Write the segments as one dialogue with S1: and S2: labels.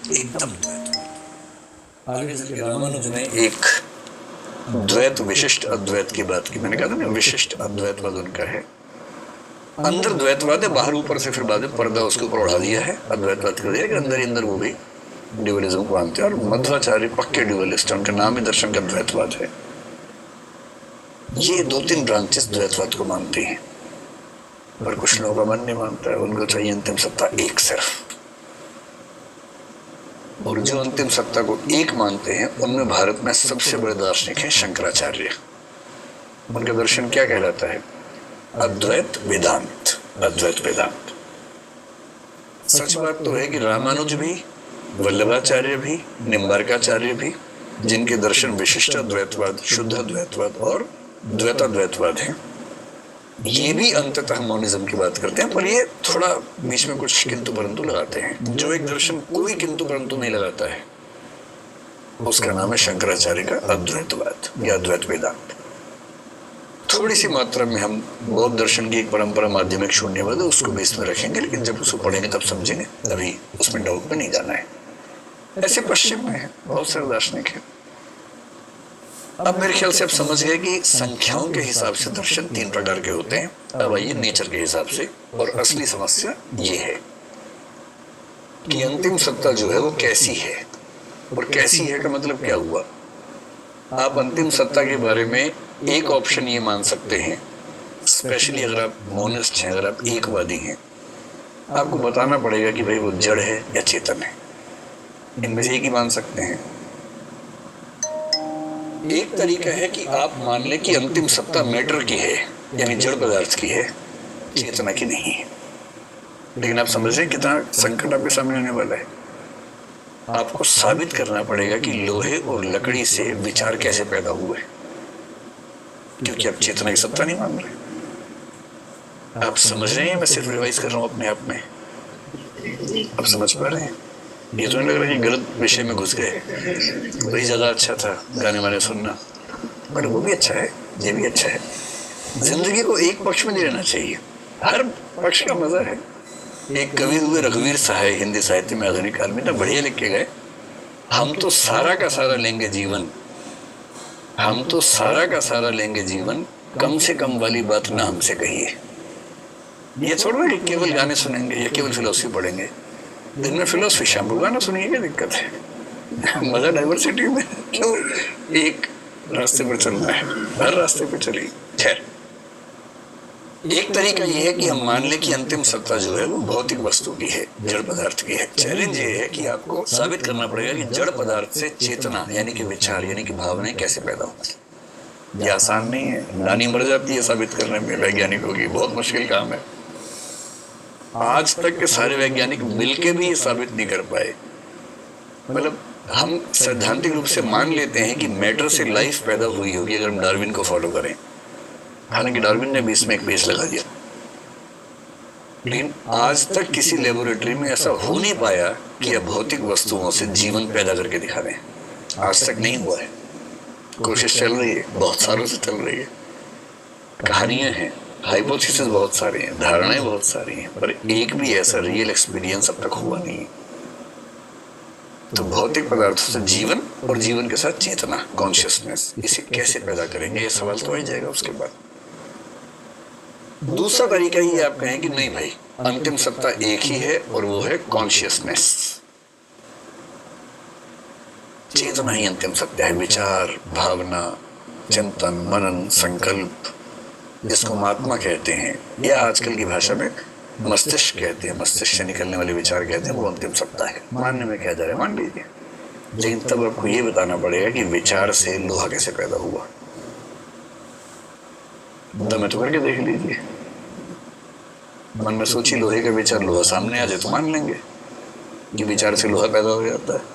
S1: एकदम द्वैत। आगे चल के रामानुज ने एक द्वैत विशिष्ट अद्वैत की बात की। मैंने कहा था ना विशिष्ट अद्वैतवाद उनका है। अंदर द्वैतवाद है, बाहर ऊपर से फिर बाद में पर्दा उसके ऊपर उड़ा दिया है, अद्वैतवाद कर दिया कि अंदर ही अंदर वो भी ड्यूअलिज्म को मानते हैं। और मध्वाचार्य पक्के ड्यूअलिस्ट हैं, उनका नाम ही दर्शन का द्वैतवाद है। ये 2-3 ब्रांचेस द्वैतवाद को मानती हैं, पर कुछ लोगों का मन नहीं मानता है। उनको चाहिए अंतिम सत्ता एक सिर्फ। और जो अंतिम सत्ता को एक मानते हैं उनमें भारत में सबसे बड़े दार्शनिक हैं शंकराचार्य। उनका दर्शन क्या कहलाता है? अद्वैत वेदांत। अद्वैत वेदांत। सच बात तो है कि रामानुज भी, वल्लभाचार्य भी, निम्बार्काचार्य भी, जिनके दर्शन विशिष्ट अद्वैतवाद, शुद्ध अद्वैतवाद और द्वैताद्वैतवाद है, ये भी अंततः मौनिज्म की बात करते हैं, पर ये थोड़ा बीच में कुछ किंतु परंतु लगाते हैं। जो एक दर्शन कोई किंतु परंतु नहीं लगाता है उसका नाम है शंकराचार्य का अद्वैतवाद या अद्वैत वेदांत। थोड़ी सी मात्रा में हम बौद्ध दर्शन की एक परंपरा माध्यमिक शून्यवाद है उसको बेस में रखेंगे, लेकिन जब उसको पढ़ेंगे तब समझेंगे, अभी उसमें डाउट में नहीं जाना है। ऐसे पश्चिम में है बहुत सारे दार्शनिक है। अब मेरे ख्याल से आप समझ गए कि संख्याओं के हिसाब से दर्शन 3 प्रकार के होते हैं। अब आइए नेचर के हिसाब से, और असली समस्या ये है कि अंतिम सत्ता जो है वो कैसी है, और कैसी है का मतलब क्या हुआ। आप अंतिम सत्ता के बारे में एक ऑप्शन ये मान सकते हैं, स्पेशली अगर आप मोनिस्ट हैं, अगर आप एकवादी हैं, आपको बताना पड़ेगा कि भाई वो जड़ है या चेतन है। इनमें से एक ही मान सकते हैं। एक तरीका है कि आप मान लें कि अंतिम सत्ता मैटर की है, यानी जड़ पदार्थ की है, चेतना की नहीं है। लेकिन आप समझ रहे हैं कितना संकट आपके सामने आने वाला है। आपको साबित करना पड़ेगा कि लोहे और लकड़ी से विचार कैसे पैदा हुए, क्योंकि आप चेतना की सत्ता नहीं मान रहे। आप समझ रहे हैं? मैं सिर्फ रिवाइज कर रहा हूं अपने आप में। आप समझ पा रहे हैं? ये तो नहीं लग रहा है कि गलत विषय में घुस गए। वही ज्यादा अच्छा था गाने वाने सुनना, पर वो भी अच्छा है, ये भी अच्छा है। जिंदगी को एक पक्ष में नहीं रहना चाहिए, हर पक्ष का मजा है। एक कवि हुए रघुवीर सहाय, हिंदी साहित्य में आधुनिक काल में, ना बढ़िया लिख के गए, हम तो सारा का सारा लेंगे जीवन, हम तो सारा का सारा लेंगे जीवन, कम से कम वाली बात ना हमसे कहिए। ये छोड़ो कि केवल गाने सुनेंगे या केवल फिलोसफी पढ़ेंगे। दिन में फिलोसफी, शाम को गाना सुनिए, क्या दिक्कत है? मजा डाइवर्सिटी में। क्यों एक रास्ते पर चलना है? हर रास्ते पर चलिए। खैर, एक तरीका यह है कि हम मान लें कि अंतिम सत्ता जो है वो भौतिक वस्तु की है, जड़ पदार्थ की है। चैलेंज ये है कि आपको साबित करना पड़ेगा कि जड़ पदार्थ से चेतना यानी कि विचार यानी कि भावनाएं कैसे पैदा होती। ये आसान नहीं है, नानी मर जाती है साबित करने में वैज्ञानिकों की, बहुत मुश्किल काम है। आज तक के सारे वैज्ञानिक मिलके भी ये साबित नहीं कर पाए। मतलब हम सैद्धांतिक रूप से मान लेते हैं कि मैटर से लाइफ पैदा हुई होगी अगर हम डार्विन को फॉलो करें, हालांकि डार्विन ने भी इसमें एक पेच लगा दिया, लेकिन आज तक किसी लेबोरेटरी में ऐसा हो नहीं पाया कि अभौतिक वस्तुओं से जीवन पैदा करके दिखा दें। आज तक नहीं हुआ है। कोशिश चल रही है, बहुत सालों से चल रही है। कहानियां हैं, हाइपोथेसिस बहुत सारे हैं, धारणाएं बहुत सारी हैं, पर एक भी ऐसा रियल एक्सपीरियंस अब तक हुआ नहीं। तो भौतिक पदार्थों से जीवन और जीवन के साथ चेतना, कॉन्शियसनेस, इसे कैसे पैदा करेंगे, ये सवाल तो आ जाएगा उसके बाद। दूसरा तरीका ये आप कहें कि नहीं भाई, अंतिम सत्ता एक ही है और वो है कॉन्शियसनेस। चेतना ही अंतिम सत्य है। विचार, भावना, चिंतन, मनन, संकल्प, जिसको महात्मा कहते हैं या आजकल की भाषा में मस्तिष्क कहते हैं, मस्तिष्क से निकलने वाले विचार कहते हैं, वो अंतिम सत्ता है। मानने में क्या जा रहा है, मान लीजिए, लेकिन तब आपको ये बताना पड़ेगा कि विचार से लोहा कैसे पैदा हुआ। दम तो करके देख लीजिए, मन में सोची लोहे का विचार, लोहा सामने आ जाए तो मान लेंगे कि विचार से लोहा पैदा हो जाता है।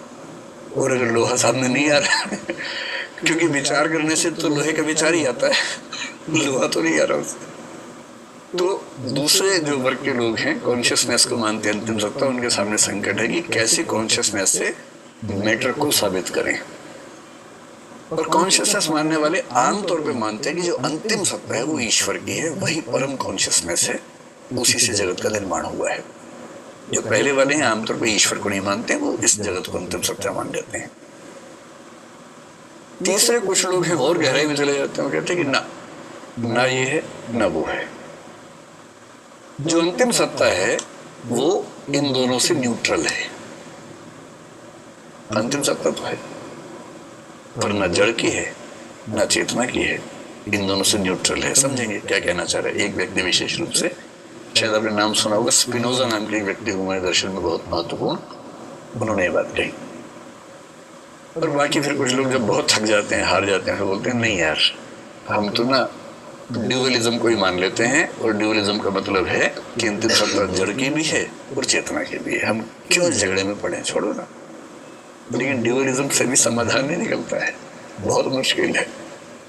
S1: और अगर लोहा सामने नहीं आ रहा है क्योंकि विचार करने से तो लोहे का विचार ही आता है, लोहा तो नहीं आ रहा उससे। तो दूसरे जो वर्ग के लोग हैं, कॉन्शियसनेस को मानते हैं अंतिम सत्ता, उनके सामने संकट है कि कैसे कॉन्शियसनेस से मैटर को साबित करें। और कॉन्शियसनेस मानने वाले आमतौर पे मानते हैं कि जो अंतिम सत्ता है वो ईश्वर की है, वही परम कॉन्शियसनेस है, उसी से जगत का निर्माण हुआ है। जो पहले वाले हैं आमतौर पर ईश्वर को नहीं मानते, वो इस जगत को अंतिम सत्य मान लेते हैं। तीसरे कुछ लोग हैं और गहराई में चले जाते हैं, वो कहते हैं कि ना ये है ना वो है। जो अंतिम सत्ता है वो इन दोनों से न्यूट्रल है। अंतिम सत्ता तो है पर ना जड़ की है ना चेतना की है, इन दोनों से न्यूट्रल है। समझेंगे क्या कहना चाह रहे हैं? एक व्यक्ति विशेष रूप से, शायद आपने नाम सुना होगा, स्पिनोजा नाम के एक व्यक्ति को हमारे दर्शन में बहुत महत्वपूर्ण, उन्होंने ये बात कही। और बाकी फिर कुछ लोग जब बहुत थक जाते हैं, हार जाते हैं, फिर बोलते हैं नहीं यार, हम तो ना ड्यूअलिज्म को ही मान लेते हैं, और ड्यूअलिज्म का मतलब है कि अंतिम सत्ता जड़ की भी है और चेतना की भी है, हम क्यों झगड़े में पड़े, छोड़ो ना। लेकिन ड्यूअलिज्म से भी समाधान नहीं निकलता है, बहुत मुश्किल है।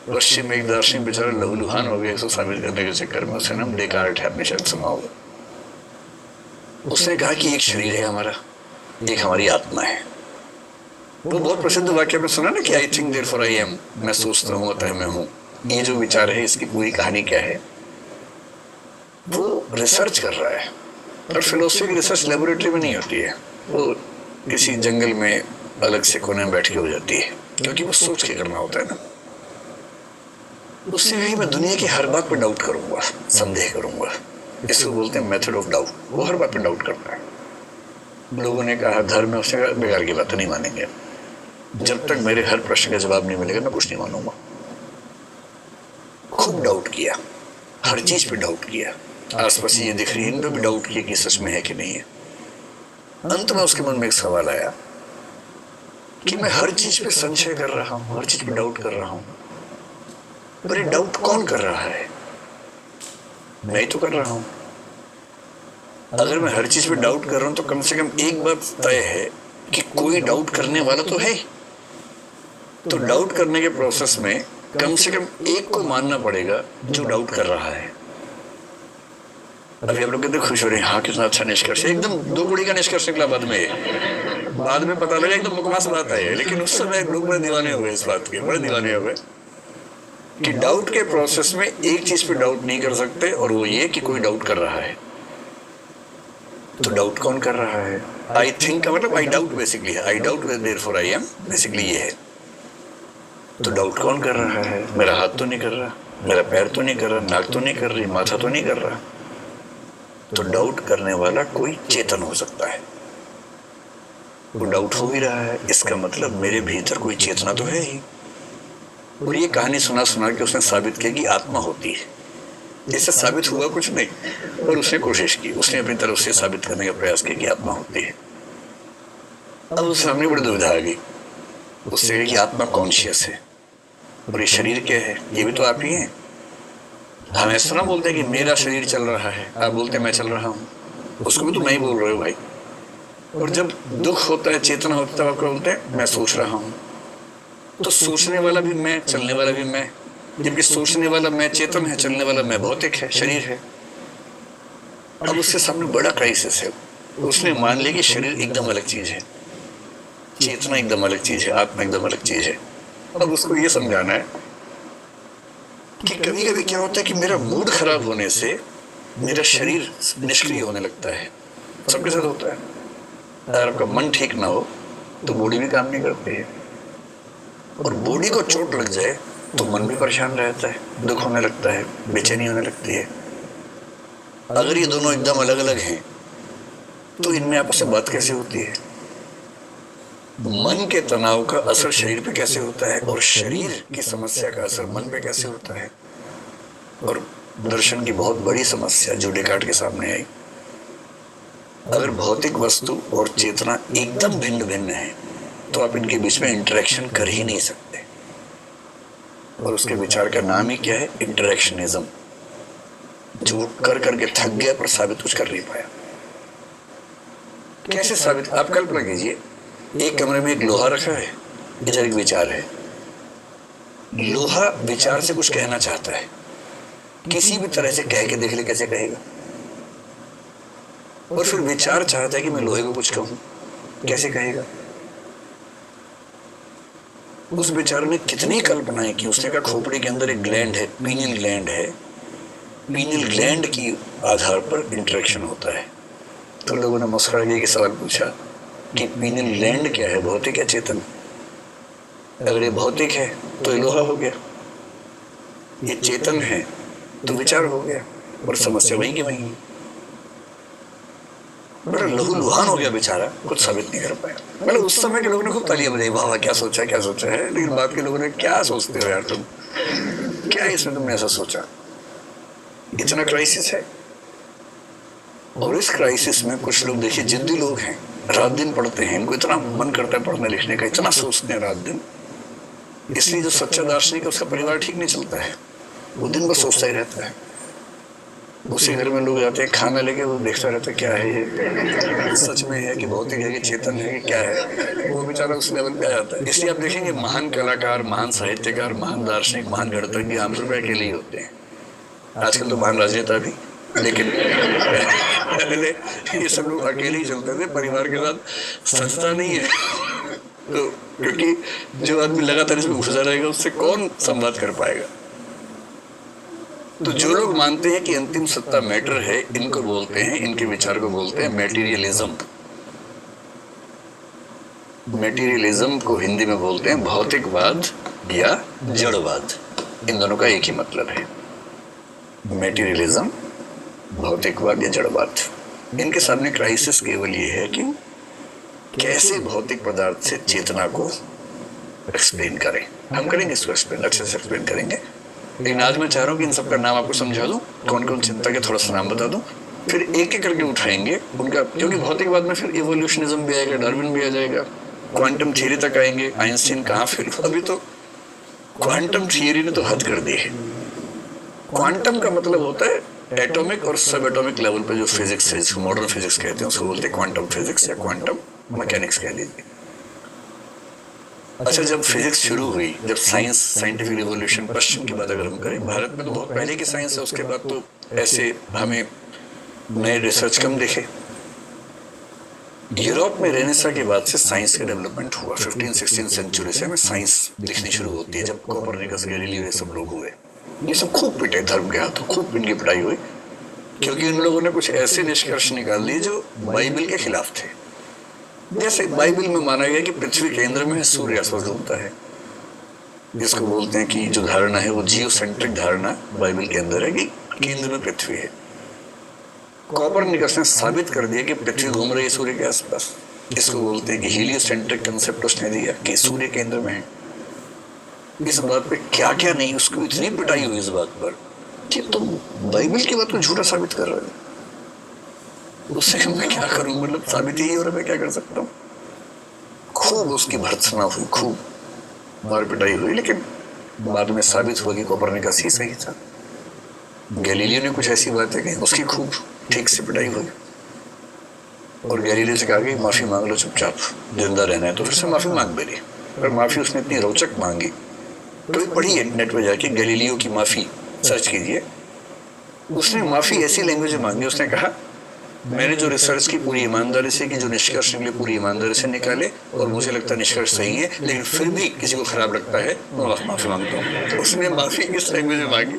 S1: पश्चिम में एक दार्शनिक बेचारा लहूलुहान हो गया इसको साबित करने के चक्कर में, उसका नाम डेकार्ट है, आपने शायद सुना होगा। उसने कहा कि एक शरीर है हमारा, एक हमारी आत्मा है। वो बहुत प्रसिद्ध वाक्य में सुना ना कि I think therefore I am, मैं सोचता हूँ अतः मैं हूँ। ये जो विचार है, इसकी पूरी कहानी क्या है? वो रिसर्च कर रहा है, और फिलोसफी की रिसर्च लेबोरेटरी में नहीं होती है, वो किसी जंगल में अलग से कोने में बैठ के हो जाती है, क्योंकि वो सोच के करना होता है ना। उससे भी मैं दुनिया की हर बात पर डाउट करूंगा, संदेह करूंगा, इसको बोलते हैं मेथड ऑफ डाउट। वो हर बात पर डाउट करता है। लोगों ने कहा धर्म में, उसने कहा बेकार की बात नहीं मानेंगे, जब तक मेरे हर प्रश्न का जवाब नहीं मिलेगा मैं कुछ नहीं मानूंगा। खूब डाउट किया, हर चीज पे डाउट किया, आसपास ये दिख रही है इन पे भी डाउट किया कि सच में है कि नहीं है। अंत में उसके मन में एक सवाल आया कि मैं हर चीज पे संशय कर रहा हूं, हर चीज पे डाउट कर रहा हूं, पर ये डाउट कौन कर रहा है? मैं ही तो कर रहा हूं। अगर मैं हर चीज पे डाउट कर रहा हूं तो कम से कम एक बात तय है कि कोई डाउट करने वाला तो है। तो डाउट करने के प्रोसेस में कम से कम एक को मानना पड़ेगा जो डाउट कर रहा है। अभी आप लोग कितने खुश हो रहे हैं, हाँ कितना अच्छा निष्कर्ष, एकदम दो कुड़ी का निष्कर्ष निकला। बाद में पता लगा एकदम बकवास बात है, लेकिन उस समय लोग बड़े दीवाने हो गए इस बात के, बड़े दीवाने हो गए कि डाउट के प्रोसेस में एक चीज पे डाउट नहीं कर सकते, और वो ये कि कोई डाउट कर रहा है। तो डाउट कौन कर रहा है? आई थिंक का मतलब आई डाउट बेसिकली है, I doubt therefore I am, basically ये है। तो डाउट कौन कर रहा है? मेरा हाथ तो नहीं कर रहा, मेरा पैर तो नहीं कर रहा, नाक तो नहीं कर रही, माथा तो नहीं कर रहा। तो डाउट करने वाला कोई चेतन हो सकता है। वो डाउट हो भी रहा है, इसका मतलब मेरे भीतर कोई चेतना तो है ही। और ये कहानी सुना सुना के उसने साबित किया कि आत्मा होती है। इससे साबित हुआ कुछ नहीं, और उसने कोशिश की, उसने अपनी तरफ से साबित करने का प्रयास किया कि आत्मा होती है। अब उसके सामने बड़ी दुविधा आ गई। उससे कहा कि आत्मा कॉन्शियस है, और ये शरीर क्या है? ये भी तो आप ही हैं। हम ऐसा ना बोलते कि मेरा शरीर चल रहा है, आप बोलते मैं चल रहा हूँ, उसको भी तो मैं ही बोल रहे हो भाई। और जब दुख होता है, चेतना होता है, तब आपको बोलते हैं मैं सोच रहा हूँ। तो सोचने वाला भी मैं, चलने वाला भी मैं, जबकि सोचने वाला मैं चेतन है, चलने वाला मैं भौतिक है, शरीर है। अब उसके सामने बड़ा क्राइसिस है। उसने मान लिया कि शरीर एकदम अलग चीज है, चेतना एकदम अलग चीज है, आत्मा एकदम अलग चीज है। अब उसको ये समझाना है कि कभी कभी क्या होता है कि मेरा मूड खराब होने से मेरा शरीर निष्क्रिय होने लगता है। सबके साथ होता है। अगर आपका मन ठीक ना हो तो बॉडी भी काम नहीं करती है, और बॉडी को चोट लग जाए तो मन भी परेशान रहता है, दुख होने लगता है, बेचैनी होने लगती है। अगर ये दोनों एकदम अलग अलग हैं तो इनमें आपस में बात कैसे होती है? मन के तनाव का असर शरीर पे कैसे होता है, और शरीर की समस्या का असर मन पे कैसे होता है? और दर्शन की बहुत बड़ी समस्या जो डेकार्ट के सामने आई, अगर भौतिक वस्तु और चेतना एकदम भिन्न भिन्न है तो आप इनके बीच में इंटरेक्शन कर ही नहीं सकते। और उसके विचार का नाम ही क्या है? इंटरेक्शनिज्म। जो कर करके थक गया पर साबित कुछ कर नहीं पाया। कैसे साबित? आप कल्पना कीजिए, एक कमरे में एक लोहा रखा है, इधर एक विचार है। लोहा विचार से कुछ कहना चाहता है, किसी भी तरह से कह के देख ले कैसे कहेगा। और फिर विचार चाहता है कि मैं लोहे को कुछ कहूं, कैसे कहेगा? उस विचार ने कितनी कल्पनाएं की। उसने कहा खोपड़ी के अंदर एक ग्लैंड है, पीनियल ग्लैंड है, पीनियल ग्लैंड की आधार पर इंटरेक्शन होता है। तो लोगों ने मुस्कुरा के सवाल पूछा कि पीनिल लैंड क्या है, भौतिक या चेतन? अगर ये भौतिक है तो ये लोहा हो गया, ये चेतन है तो विचार हो गया, और समस्या वही की वही। बड़ा लहू लुहान हो गया बेचारा, कुछ साबित नहीं कर पाया। मतलब उस समय के लोगों ने खूब तालियां बजाई, वाह वाह क्या सोचा है, लेकिन बाद के लोगों ने क्या सोचते हो यार तुम, क्या इसमें तुमने ऐसा सोचा? इतना क्राइसिस है। और इस क्राइसिस में कुछ लोग देखिए जिद्दी लोग हैं, रात दिन पढ़ते हैं, इनको इतना मन करता है पढ़ने लिखने का, इतना सोचते हैं रात दिन, इसलिए जो सच्चा दार्शनिक है उसका परिवार ठीक नहीं चलता है, वो दिन भर सोचता ही रहता है। उसी घर में लोग जाते हैं खाना लेके, वो देखता रहता है क्या है ये, सच में है कि भौतिक है कि चेतन है कि क्या है, वो बेचारा उस लेवल पे आ जाता है। इसलिए आप देखेंगे महान कलाकार, महान साहित्यकार, महान दार्शनिक, महान गणतज्ञ आमतौर पर अकेले ही होते हैं। आजकल तो महान राजनेता भी, लेकिन पहले ये सब लोग अकेले ही चलते थे, परिवार के साथ संस्था नहीं है। तो क्योंकि जो आदमी लगातार इसमें घुसा रहेगा उससे कौन संवाद कर पाएगा। तो जो लोग मानते हैं कि अंतिम सत्ता मैटर है, इनको बोलते हैं, इनके विचार को बोलते हैं मेटीरियलिज्म। मेटीरियलिज्म को हिंदी में बोलते हैं भौतिकवाद या जड़वाद। इन दोनों का एक ही मतलब है, मेटीरियलिज्म, भौतिकवाद या जड़वाद। इनके सामने क्राइसिस केवल ये है कि कैसे भौतिक पदार्थ से चेतना को एक्सप्लेन करें। हम करेंगे इसको एक्सप्लेन, अच्छे से एक्सप्लेन करेंगे, लेकिन आज मैं चाह रहा हूँ कि इन सबका नाम आपको समझा दूं, कौन कौन चिंता के थोड़ा सा नाम बता दूं, फिर एक एक करके उठाएंगे उनका, क्योंकि भौतिकवाद में फिर इवोल्यूशनिज्म भी आएगा, डार्विन भी आ जाएगा, क्वांटम थियरी तक आएंगे, आइंस्टीन कहाँ, फिर अभी तो क्वांटम थियरी ने तो हद कर दी है। क्वांटम का मतलब होता है एटॉमिक और सब एटॉमिक लेवल पे जो फिजिक्स है, जिसको मॉडर्न फिजिक्स कहते हैं, उसको बोलते हैं क्वांटम फिजिक्स या क्वांटम मैकेनिक्स कह लीजिए। अच्छा, जब फिजिक्स शुरू हुई, जब साइंस, साइंटिफिक रिवॉल्यूशन, पश्चिम की बात अगर हम करें, भारत में तो बहुत पहले की साइंस है, उसके बाद तो ऐसे हमें नए रिसर्च कम दिखे। यूरोप में रेनेसा के बाद से साइंस का डेवलपमेंट हुआ। 15-16 सेंचुरी से हमें साइंस दिखनी शुरू होती है, जब कोपरनिकस, गैलीलियो, ये सब लोग हुए। ये सब खूब पिटे धर्म के हाथों, खूब इनकी पिटाई हुई, क्योंकि इन लोगों ने कुछ ऐसे निष्कर्ष निकाल दिए जो बाइबल के खिलाफ थे। जैसे बाइबल में माना गया कि पृथ्वी केंद्र में है, सूर्य आसपास घूमता है, जिसको बोलते हैं कि जो धारणा है वो जियोसेंट्रिक धारणा बाइबल के अंदर है कि केंद्र में पृथ्वी है। कोपरनिकस ने साबित कर दिया कि पृथ्वी घूम रही है सूर्य के आसपास, इसको बोलते हैं कि हीलियोसेंट्रिक कंसेप्ट उसने दिया कि सूर्य केंद्र में है। इस बात पे क्या क्या नहीं, उसको इतनी पिटाई हुई इस बात पर कि तुम बाइबल की बात को झूठा साबित कर रहे हो। उससे मैं क्या करूं, मतलब साबित ही हो रहा, मैं क्या कर सकता हूँ। खूब उसकी भर्त्सना हुई, खूब मार पिटाई हुई, लेकिन बाद में साबित हुआ कि कोपरनिकस ही सही था। गैलीलियो ने कुछ ऐसी बातें कही, उसकी खूब ठीक से पिटाई हुई, और गैलीलियो से कहा कि माफी मांग लो चुपचाप, जिंदा रहना है तो फिर से माफी मांग बेली। पर माफी उसने इतनी रोचक मांगी, तो पढ़ी है नेट पे जाके, गैलीलियो की माफी सर्च कीजिए। उसने माफी ऐसी लैंग्वेज में मांगी, उसने कहा मैंने जो रिसर्च की पूरी ईमानदारी से की, जो निष्कर्ष निकले पूरी ईमानदारी से निकाले, और मुझे लगता है निष्कर्ष सही है, लेकिन फिर भी किसी को खराब लगता है, मैं माफी मांगता हूँ। उसने माफी इस लैंग्वेज में मांगी,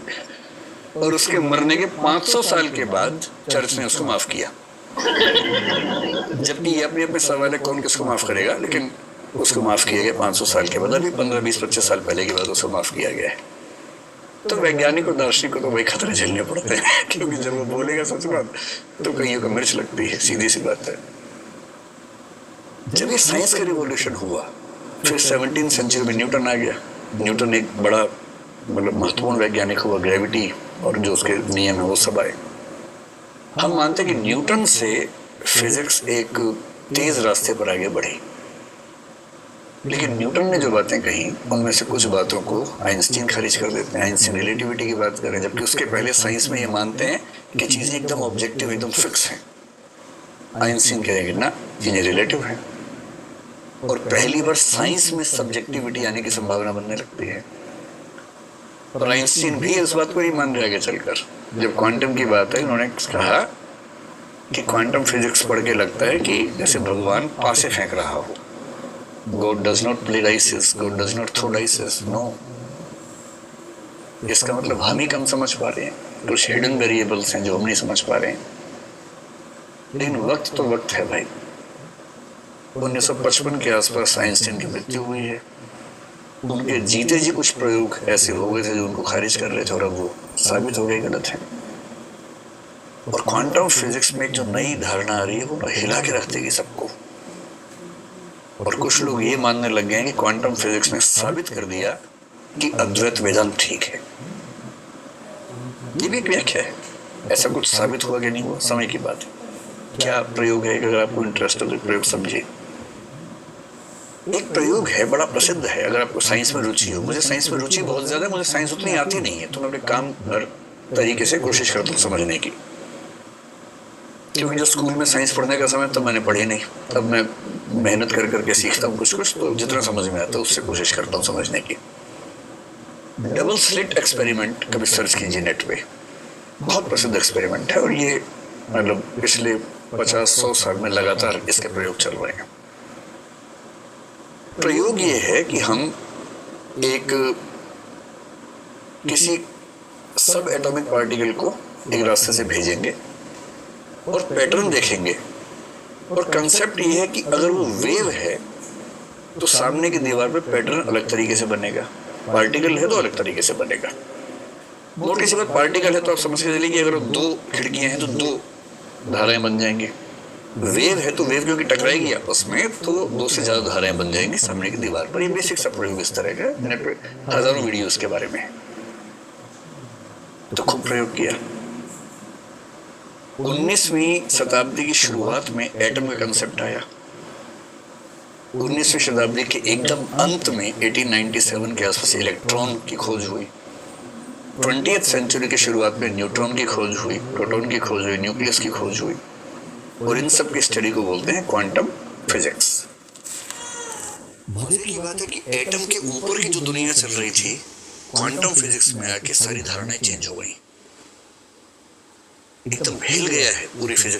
S1: और उसके मरने के 500 साल के बाद चर्च ने उसको माफ किया। जबकि ये अपने अपने सवाल है कौन किसको माफ करेगा, लेकिन उसको माफ किया गया 500 साल के बाद। अभी 15-20-25 साल पहले के बाद उसको माफ किया गया है। तो वैज्ञानिक और दार्शनिक को तो वही खतरे झेलने पड़ते हैं, क्योंकि जब वो बोलेगा सच बात तो कईयों को मिर्च लगती है, सीधी सी बात है। जब ये साइंस का रिवॉल्यूशन हुआ, फिर 17वीं सेंचुरी में न्यूटन आ गया। न्यूटन एक बड़ा मतलब महत्वपूर्ण वैज्ञानिक हुआ, ग्रेविटी और जो उसके नियम है वो सब आए। हम मानते हैं कि न्यूटन से फिजिक्स एक तेज रास्ते पर आगे बढ़ी, लेकिन न्यूटन ने जो बातें कही उनमें से कुछ बातों को आइंस्टीन खारिज कर देते हैं। आइंस्टीन रिलेटिविटी की बात करें, जबकि उसके पहले साइंस में ये मानते हैं कि चीजें एकदम ऑब्जेक्टिव, एकदम फिक्स हैं। आइंस्टीन कहेंगे ना, चीजें रिलेटिव हैं, और पहली बार साइंस में सब्जेक्टिविटी आने की संभावना बनने लगती है। और आइंस्टीन भी इस बात को ही मान रहे आगे चलकर। जब क्वांटम की बात है, उन्होंने कहा कि क्वांटम फिजिक्स पढ़ के लगता है कि जैसे भगवान पासे फेंक रहा हो। God does not play dices, God does not throw dices, no। इसका मतलब हम ही कम समझ पा रहे हैं, कुछ हिडन वेरिएबल्स हैं जो हम नहीं समझ पा रहे हैं। लेकिन वक्त तो वक्त है भाई। 1955 के आसपास आइंस्टीन की मृत्यु हुई है। उनके जीते जी कुछ प्रयोग ऐसे हो गए थे जो उनको खारिज कर रहे थे, और अब वो साबित हो गए गलत है। और क्वांटम फिजिक्स में एक जो नई धारणा आ रही है वो हिला के रख देगी सबको। और कुछ लोग ये मानने लग गए हैं कि क्वांटम फिजिक्स ने साबित कर दिया कि अद्वैत वेदांत ठीक है। ये भी एक व्याख्या है। ऐसा कुछ साबित हुआ कि नहीं हुआ, समय की बात है। क्या प्रयोग है? अगर आपको इंटरेस्ट हो तो प्रयोग समझिए। एक प्रयोग है, बड़ा प्रसिद्ध है। अगर आपको साइंस में रुचि हो, मुझे साइंस में रुचि बहुत ज्यादा है, मुझे साइंस उतनी आती नहीं है, तो मैं अपने काम हर तरीके से कोशिश करता हूँ समझने की। क्योंकि जब स्कूल में साइंस पढ़ने का समय तब मैंने पढ़ी नहीं, तब मैं मेहनत कर करके सीखता हूँ कुछ कुछ, तो जितना समझ में आता है उससे कोशिश करता हूँ समझने की। डबल स्लिट एक्सपेरिमेंट कभी सर्च कीजिए नेट पे, बहुत प्रसिद्ध एक्सपेरिमेंट है। और ये मतलब पिछले 50-100 साल में लगातार इसके प्रयोग चल रहे हैं। प्रयोग ये है कि हम एक किसी सब एटॉमिक पार्टिकल को एक रास्ते से भेजेंगे और पैटर्न देखेंगे। और कंसेप्ट ये है कि अगर वो वेव है तो सामने की दीवार पे पैटर्न अलग तरीके से बनेगा, पार्टिकल है तो अलग तरीके से बनेगा। मोटी सी बात, पार्टिकल है तो आप समझ के चलिए कि अगर 2 खिड़कियां हैं तो 2 धाराएं बन जाएंगी। वेव है तो वेव क्योंकि टकराएगी आपस में तो 2 से ज्यादा धाराएं बन जाएंगी सामने की दीवार पर। ये बेसिक सा प्रयोग इस तरह का, नेट पे हजारों वीडियो इसके बारे में। तो खूब प्रयोग किया। 19वीं शताब्दी की शुरुआत में एटम का कंसेप्ट आया। 19वीं शताब्दी के एकदम अंत में 1897 के आसपास इलेक्ट्रॉन की खोज हुई। 20th सेंचुरी की शुरुआत में न्यूट्रॉन की खोज हुई, प्रोटॉन की खोज हुई, न्यूक्लियस की खोज हुई। और इन सब की स्टडी को बोलते हैं क्वांटम फिजिक्स। मजे की बात है कि एटम के ऊपर की जो दुनिया चल रही थी, क्वांटम फिजिक्स में आके सारी धारणाएं चेंज हो गई। एकदम हिल गया है पूरी फिजिक्स।